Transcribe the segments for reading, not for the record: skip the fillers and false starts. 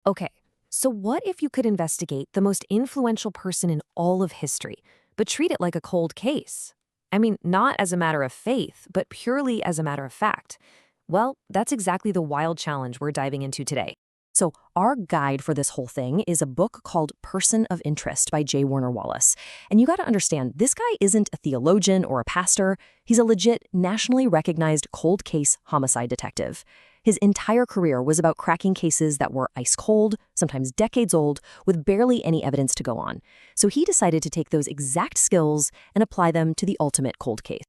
Okay, so what if you could investigate the most influential person in all of history, but treat it like a cold case? I mean, not as a matter of faith, but purely as a matter of fact. Well, that's exactly the wild challenge we're diving into today. So, our guide for this whole thing is a book called Person of Interest by J. Warner Wallace. And you got to understand, this guy isn't a theologian or a pastor. He's a legit, nationally recognized cold case homicide detective. His entire career was about cracking cases that were ice cold, sometimes decades old, with barely any evidence to go on. So he decided to take those exact skills and apply them to the ultimate cold case.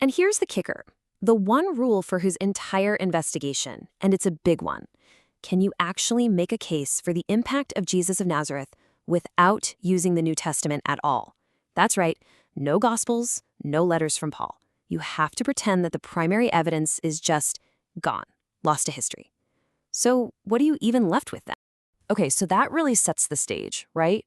And here's the kicker. The one rule for his entire investigation, and it's a big one. Can you actually make a case for the impact of Jesus of Nazareth without using the New Testament at all? That's right, no Gospels, no letters from Paul. You have to pretend that the primary evidence is just gone, lost to history. So what are you even left with then? Okay, so that really sets the stage, right?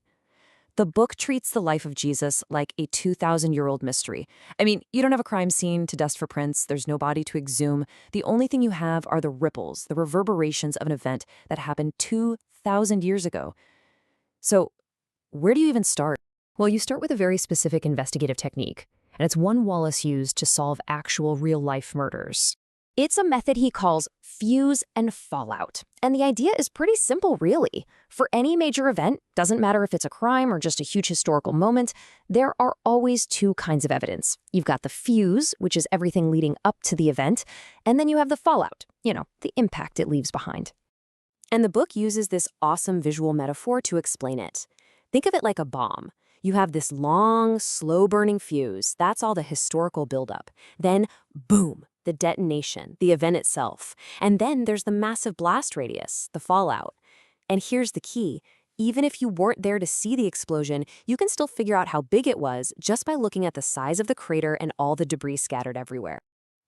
The book treats the life of Jesus like a 2,000-year-old mystery. I mean, you don't have a crime scene to dust for prints, there's no body to exhume. The only thing you have are the ripples, the reverberations of an event that happened 2,000 years ago. So, where do you even start? Well, you start with a very specific investigative technique, and it's one Wallace used to solve actual real-life murders. It's a method he calls fuse and fallout. And the idea is pretty simple, really. For any major event, doesn't matter if it's a crime or just a huge historical moment, there are always two kinds of evidence. You've got the fuse, which is everything leading up to the event, and then you have the fallout, the impact it leaves behind. And the book uses this awesome visual metaphor to explain it. Think of it like a bomb. You have this long, slow-burning fuse. That's all the historical buildup. Then, boom, the detonation, the event itself. And then there's the massive blast radius, the fallout. And here's the key. Even if you weren't there to see the explosion, you can still figure out how big it was just by looking at the size of the crater and all the debris scattered everywhere.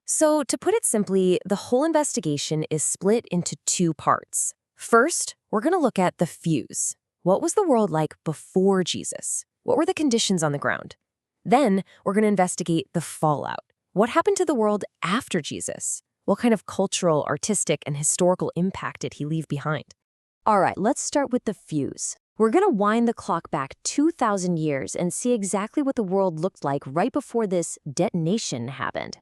So, to put it simply, the whole investigation is split into two parts. First, we're going to look at the fuse. What was the world like before Jesus? What were the conditions on the ground? Then, we're going to investigate the fallout. What happened to the world after Jesus? What kind of cultural, artistic, and historical impact did he leave behind? All right, let's start with the fuse. We're going to wind the clock back 2,000 years and see exactly what the world looked like right before this detonation happened.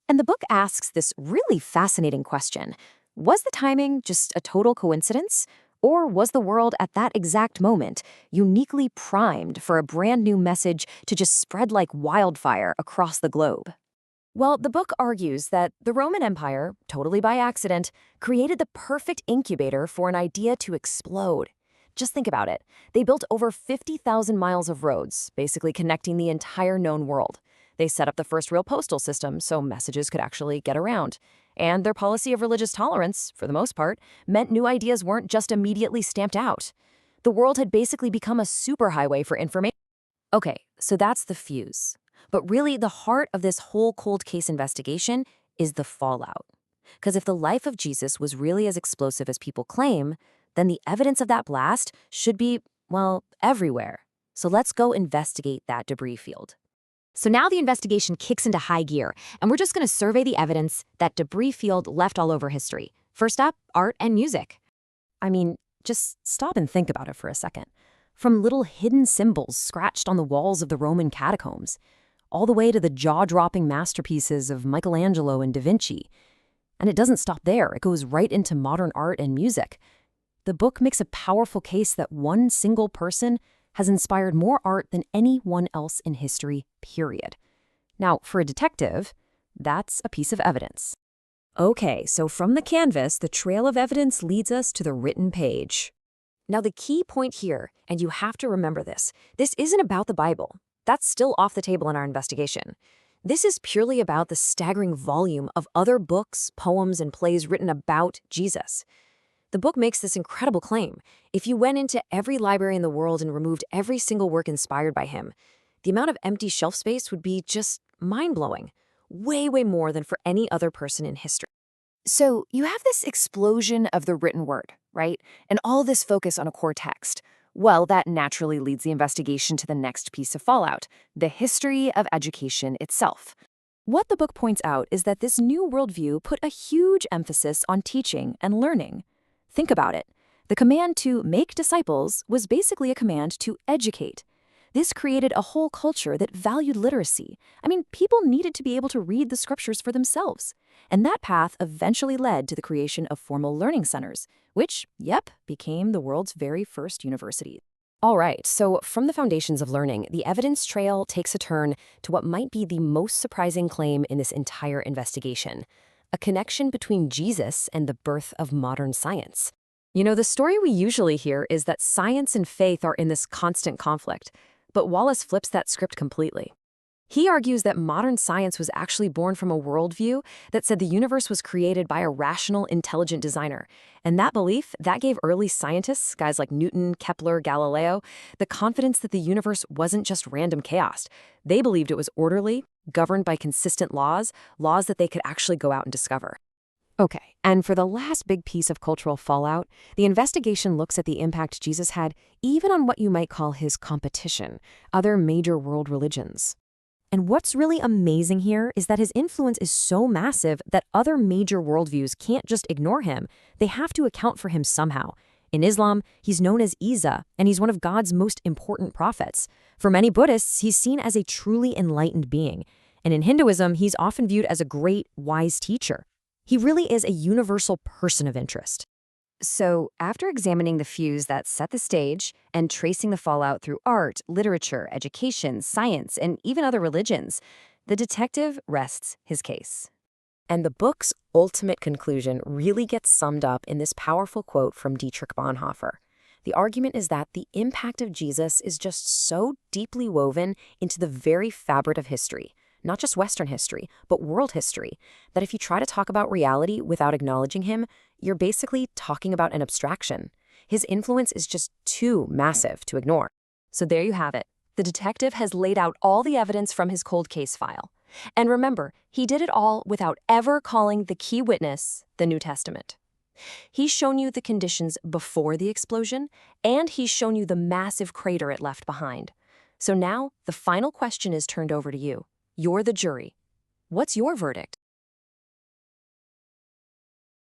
And the book asks this really fascinating question. Was the timing just a total coincidence? Or was the world at that exact moment uniquely primed for a brand new message to just spread like wildfire across the globe? Well, the book argues that the Roman Empire, totally by accident, created the perfect incubator for an idea to explode. Just think about it. They built over 50,000 miles of roads, basically connecting the entire known world. They set up the first real postal system so messages could actually get around. And their policy of religious tolerance, for the most part, meant new ideas weren't just immediately stamped out. The world had basically become a superhighway for information. Okay, so that's the fuse. But really, the heart of this whole cold case investigation is the fallout. Because if the life of Jesus was really as explosive as people claim, then the evidence of that blast should be, well, everywhere. So let's go investigate that debris field. So now the investigation kicks into high gear, and we're just going to survey the evidence that debris field left all over history. First up, art and music. I mean, just stop and think about it for a second. From little hidden symbols scratched on the walls of the Roman catacombs, all the way to the jaw-dropping masterpieces of Michelangelo and Da Vinci. And it doesn't stop there, it goes right into modern art and music. The book makes a powerful case that one single person has inspired more art than anyone else in history, period. Now, for a detective, that's a piece of evidence. Okay, so from the canvas, the trail of evidence leads us to the written page. Now, the key point here, and you have to remember this isn't about the Bible. That's still off the table in our investigation. This is purely about the staggering volume of other books, poems, and plays written about Jesus. The book makes this incredible claim. If you went into every library in the world and removed every single work inspired by him, the amount of empty shelf space would be just mind-blowing. Way, way more than for any other person in history. So you have this explosion of the written word, right? And all this focus on a core text. Well, that naturally leads the investigation to the next piece of fallout, the history of education itself. What the book points out is that this new worldview put a huge emphasis on teaching and learning. Think about it. The command to make disciples was basically a command to educate. This created a whole culture that valued literacy. I mean, people needed to be able to read the scriptures for themselves. And that path eventually led to the creation of formal learning centers, which, became the world's very first university. All right, so from the foundations of learning, the evidence trail takes a turn to what might be the most surprising claim in this entire investigation: a connection between Jesus and the birth of modern science. You know, the story we usually hear is that science and faith are in this constant conflict, but Wallace flips that script completely. He argues that modern science was actually born from a worldview that said the universe was created by a rational, intelligent designer. And that belief, that gave early scientists, guys like Newton, Kepler, Galileo, the confidence that the universe wasn't just random chaos. They believed it was orderly, governed by consistent laws that they could actually go out and discover. Okay, and for the last big piece of cultural fallout, the investigation looks at the impact Jesus had even on what you might call his competition, other major world religions. And what's really amazing here is that his influence is so massive that other major worldviews can't just ignore him. They have to account for him somehow. In Islam, he's known as Isa, and he's one of God's most important prophets. For many Buddhists, he's seen as a truly enlightened being. And in Hinduism, he's often viewed as a great, wise teacher. He really is a universal person of interest. So, after examining the fuse that set the stage and tracing the fallout through art, literature, education, science, and even other religions, the detective rests his case. And the book's ultimate conclusion really gets summed up in this powerful quote from Dietrich Bonhoeffer. The argument is that the impact of Jesus is just so deeply woven into the very fabric of history, not just Western history, but world history, that if you try to talk about reality without acknowledging him, you're basically talking about an abstraction. His influence is just too massive to ignore. So there you have it. The detective has laid out all the evidence from his cold case file. And remember, he did it all without ever calling the key witness the New Testament. He's shown you the conditions before the explosion, and he's shown you the massive crater it left behind. So now, the final question is turned over to you. You're the jury. What's your verdict?